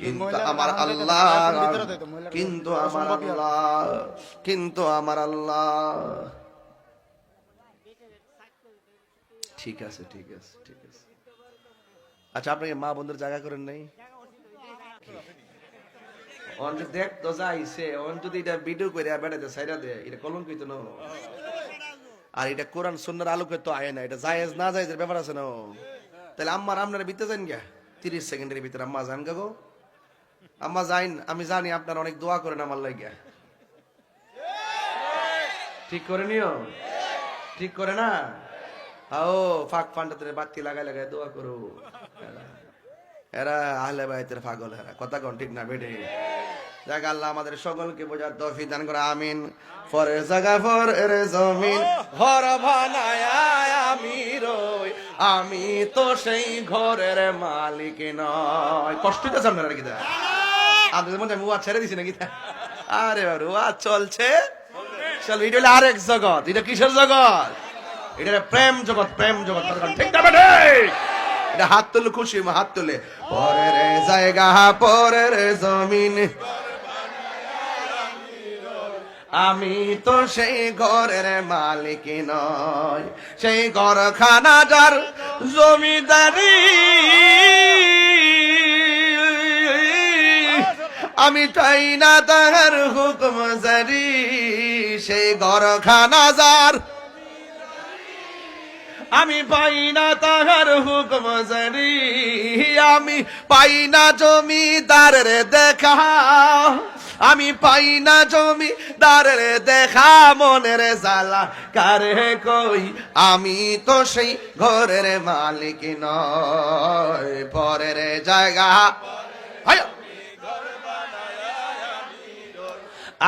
কিন্তু আমার আল্লাহ, কিন্তু আমার আল্লাহ ঠিক আছে। আচ্ছা, আপনাকে মা বন্ধুর জায়গা করেন নাই? দেখ তো যাইছে যদি এটা ভিডিও করে বেড়াতে সাইরা দে, এটা কলঙ্কিত না। আর এটা কোরআন সুন্নাহর আলোকে তো আয় না, এটা জায়েজ না জায়েজের ব্যাপার আছে না। তাহলে আম্মার আপনারা বিতে যান গা 30 সেকেন্ডের ভিতরে। আম্মা যান গা গো, আম্মা যাইন। আমি জানি আপনারা অনেক দোয়া করেন আমার লাগিয়া। ঠিক করে নিও, ঠিক করে না? ও ফাঁক ফান্ডাতে বাতি লাগাই লাগাই দোয়া করো। এরা আহলে বাইতের পাগল, এরা কথা কোন ঠিক না বেটে? যাক, আল্লাহ আমাদের সকলকে বোঝার তৌফিক দান করে, আমিন। ফরে জায়গা ফরে জমিন ঘর বানায় আমি রই, আমি তো সেই ঘরের মালিক নয়। কষ্ট হইতেছে আপনারা কি? আপনাদের মধ্যে মুয়া ছেড়ে দিছি নাকি? আরে রুয়া চলছে, চল। এটা হলো আরেক জগৎ। এটা কিসের জগৎ? এটা প্রেম জগৎ, প্রেম জগৎ। ঠিক না বেটে? এটা হাত তুলে খুশি, হাত তুলে। পরের জায়গা পরের জমিন, আমি তো সেই ঘরের মালিক নয়, সেই ঘরখানা যার জমিদারি আমি চাই না তাহার হুকুম জারি, সেই ঘরখানা যার আমি পাই না তাহার হুকুম জারি, আমি পাই না জমিদারের দেখা, আমি পাই না জমিদারের দেখা, মনের জ্বালা কারে কই, আমি তো সেই ঘরের মালিক নয়। পরের জায়গা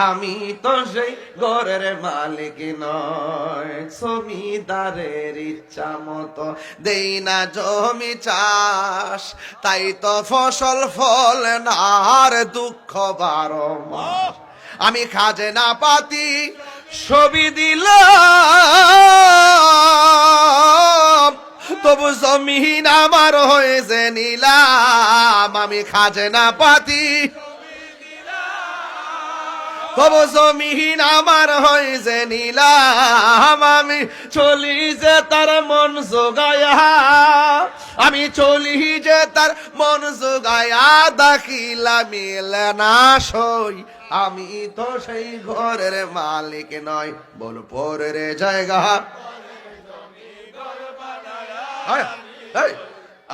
আমি তো সেই ঘরের মালিক নয়, জমিদারের ইচ্ছা মতো দেই না জমি চাষ, তাই তো ফসল ফল না আর দুঃখ 12 মাস। আমি খাজনা পাতি ছবি দিলাম, তবু জমিন আমার হয়েছে নিলাম। আমি খাজনা পাতি তবু জমিন আমার হয়েছে নিলাম। আমি চলি যে তার মন জোগায়া, আমি চলি যে তার মন জোগায়া, দাখিলা মিলে না সই, আমি তো সেই ঘরের মালিক নয়। বল পরের জায়গা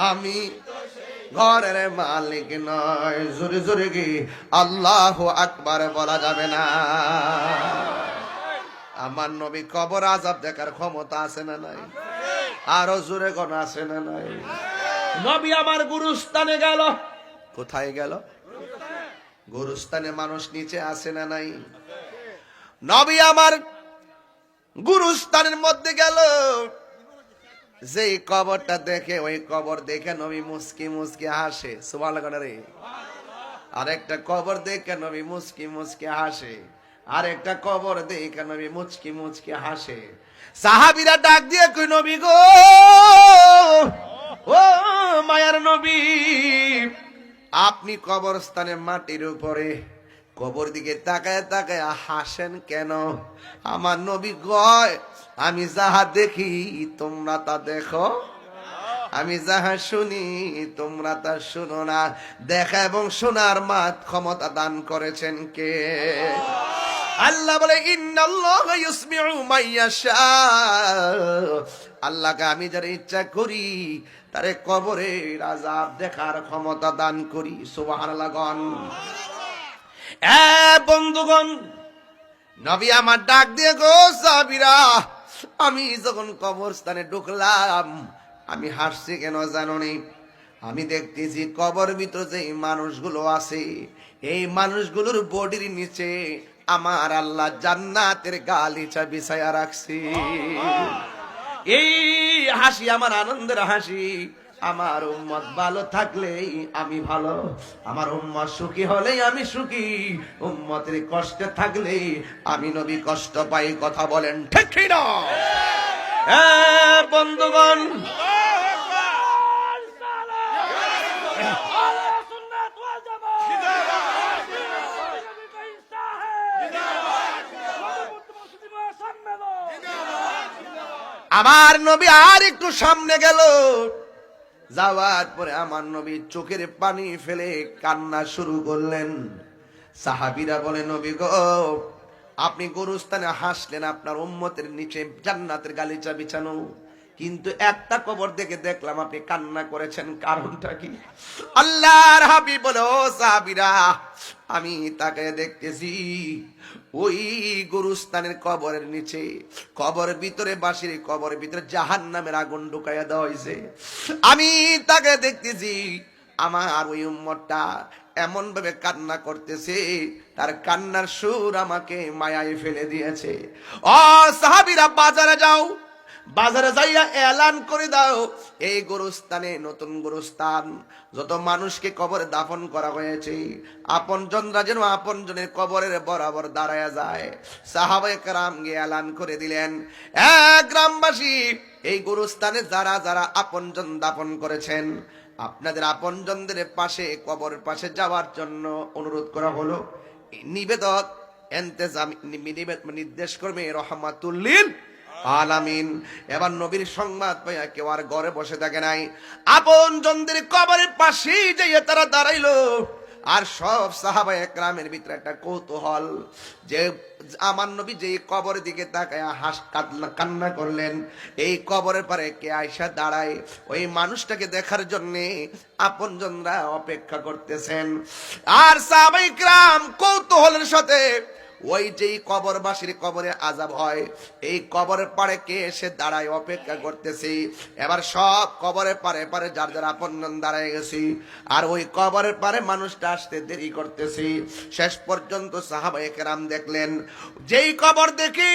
আমি ঘরের মালিক নয়। জোরে জোরে কি আল্লাহু আকবার বলা যাবে না? আমার নবী কবর আযাব দেখার ক্ষমতা আছে না নাই? আরো জোরে কোন আছে না নাই? নবী আমার গুরুস্থানে গেল। কোথায় গেল? গুরুস্থানে। মানুষ নিচে আছে না নাই? নবী আমার গুরুস্থানের মধ্যে গেল। যেই কবরটা দেখে, ওই কবর দেখে নবী মুস্কি মুস্কি হাসে। সুবহানাল্লাহ রে। আরেকটা কবর দেখে নবী মুস্কি মুস্কি হাসে, আরেকটা কবর দেখে নবী মুচকি মুচকি হাসে। সাহাবীরা ডাক দিয়ে কই, নবী গো, ও মায়ার নবী, আপনি কবরস্থানে মাটির উপরে কবর দিকে তাকায় তাকায় হাসেন কেন? আমার নবী কয়, আমি যাহা দেখি তোমরা তা দেখো, আমি যাহা শুনি তোমরা তা শুনো না। দেখা এবং শোনার ক্ষমতা দান করেছেন কে? আল্লাহ বলে, ইন্নাল্লাহা ইউসমিউ মাইয়াশা, আল্লাহকে আমি যারা ইচ্ছা করি তারে কবরের আযাব দেখার ক্ষমতা দান করি। সুবহানাল্লাহ গণ। বন্ধুগণ, নবী আমার ডাক দিয়ে গো, সাহাবীরা, আমি যখন কবরস্থানে ঢুকলাম, আমি হাসছি কেন জানো নি? আমি দেখতেছি কবর ভিতরে যে মানুষগুলো আছে, এই মানুষগুলোর বডির নিচে আমার আল্লাহ জান্নাতের গালিচা বিছায়া রাখছি। এই হাসি আমার আনন্দের হাসি। আমার উম্মত ভালো থাকলেই আমি ভালো, আমার উম্মত সুখী হলেই আমি সুখী, উম্মতের কষ্টে থাকলেই আমি নবী কষ্ট পাই। কথা বলেন ঠিক কি না? বন্ধুগণ, আমার নবী আর একটু সামনে গেল, যাওয়ার পরে আমার নবী চোখের পানি ফেলে কান্না শুরু করলেন। সাহাবীরা বলে, নবী গো, আপনি গোরস্থানে হাসলেন, আপনার উম্মতের নিচে জান্নাতের গালিচা বিছানো, কিন্তু একটা কবর দেখে দেখলাম আপনি কান্না করেছেন, কারণটা কি? আল্লাহর হাবিব বলে, ও সাহাবীরা, আমি তাকে দেখতেছি ওই গোরস্থানের কবরের নিচে, কবরের ভিতরে, বাঁশির কবরের ভিতরে জাহান্নামের আগুন ঢুকাইয়া দেওয়া হয়েছে। আমি তাকে দেখতেছি আমার ওই উম্মতটা এমন ভাবে কান্না করতেছে, তার কান্নার সুর আমাকে মায়ায় ফেলে দিয়েছে। ও সাহাবীরা, বাজারে যাও, বাজারে যাইয়া এলান করে দাও, এই গোরস্থানে, নতুন গোরস্থান, যত মানুষকে কবরে দাফন করা হয়েছে, আপনজনরা যেন আপনজনের কবরের বরাবর দাঁড়ায়া যায়। সাহাবায়ে কেরাম গিয়ে এলান করে দিলেন, গ্রামবাসী, এই গোরস্থানে যারা যারা আপনজন দাফন করেছেন, আপনাদের আপনজনদের পাশে, কবরের পাশে যাওয়ার জন্য অনুরোধ করা হলো। নিবেদক এন্তেজাম নির্দেশ করবে রহমাতুল লিল আলামিন। এবার নবীর সংবাদ পাইয়া কেউ আর ঘরে বসে থাকে নাই, আপনজনদের কবরের পাশেই যাইয়া তারা দাঁড়াইলো। আর সব সাহাবায়ে কেরামের ভিতরে একটা কৌতূহল, যে আমার নবী যে কবরের দিকে তাকায়া কান্না করলেন, এই কবরের পারে কে আয়সা দাঁড়ায়, ওই মানুষটাকে দেখার জন্য আপনজনরা অপেক্ষা করতেছেন। আর সাহাবায়ে কেরাম কৌতূহলের সাথে ওই যেই কবরবাসীর কবরে আযাব হয়, এই কবরের পারে কে এসে দাঁড়ায় অপেক্ষা করতেছি। এবার সব কবরের পারে পারে যার যার আপনজন দাঁড়ায় গেছি, আর ওই কবরের পারে মানুষটা আসতে দেরি করতেছি। শেষ পর্যন্ত সাহাবায়ে কেরাম দেখলেন, যেই কবর দেখি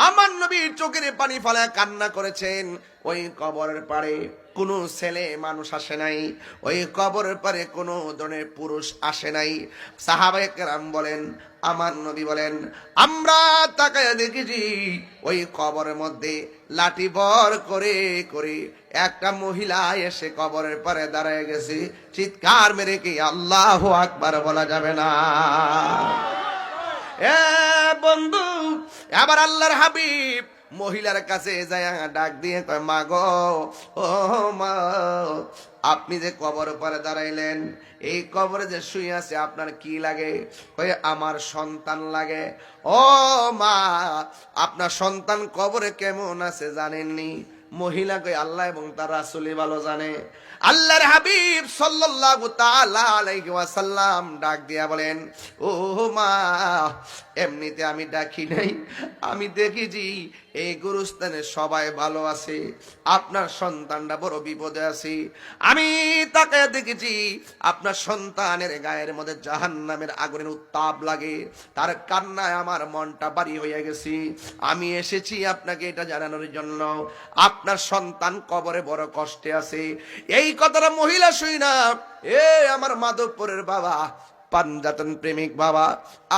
আমার নবী চোখের পানি ফেলে কান্না করেছেন, ওই কবরের পারে কোনো ছেলে মানুষ আসে নাই, ওই কবরের পারে কোনো ধরনের পুরুষ আসে নাই। সাহাবায়ে কেরাম বলেন, আমার নবী বলেন, আমরা তাকায়া দেখেছি ওই কবরের মধ্যে লাঠি ভর করে করে একটা মহিলা এসে কবরের পারে দাঁড়ায় গেছে। চিৎকার মেরে কি আল্লাহু আকবার বলা যাবে না? এ বন্ধু, আবার আল্লাহর হাবিব মহিলার কাছে যায় ডাক দিয়ে কয়, মা গো, ও মা, আপনি যে কবর পরে দাঁড়াইলেন, এই কবরে যে শুয়ে আছে, আপনার কি লাগে? কয়, আমার সন্তান লাগে। ও মা, আপনার সন্তান কবরে কেমন আছে জানেননি? মহিলা কয়, আল্লাহ এবং তার রাসূলই ভালো জানে। আল্লাহর হাবিব সাল্লাল্লাহু তাআলা আলাইহি ওয়াসাল্লাম ডাক দিয়া বলেন, ও মা, এমনিতে আমি ডাকি নাই, আমি দেখেছি এই গোরস্থানে সবাই ভালো আছে, আপনার সন্তানটা বড় বিপদে আছে। আমি তাকে দেখেছি আপনার সন্তানের গায়ের মধ্যে জাহান্নামের আগুনের উত্তাপ লাগে, তার কান্নায় আমার মনটা ভারী হয়ে গেছে। আমি এসেছি আপনাকে এটা জানানোর জন্য, আপনার সন্তান কবরে বড় কষ্টে আছে। এই কথাটা মহিলা শুই না, আমার মাধবপুরের বাবা, পাঞ্জাতন প্রেমিক বাবা,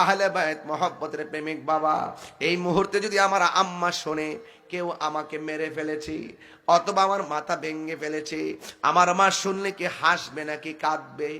আহলে বায়ত মহব্বতের প্রেমিক বাবা, এই মুহূর্তে যদি আমার আম্মা শোনে কেউ আমাকে মেরে ফেলেছে অথবা আমার মাথা ভেঙে ফেলেছে, আমার মা শুনলে কি হাসবে নাকি কাঁদবে?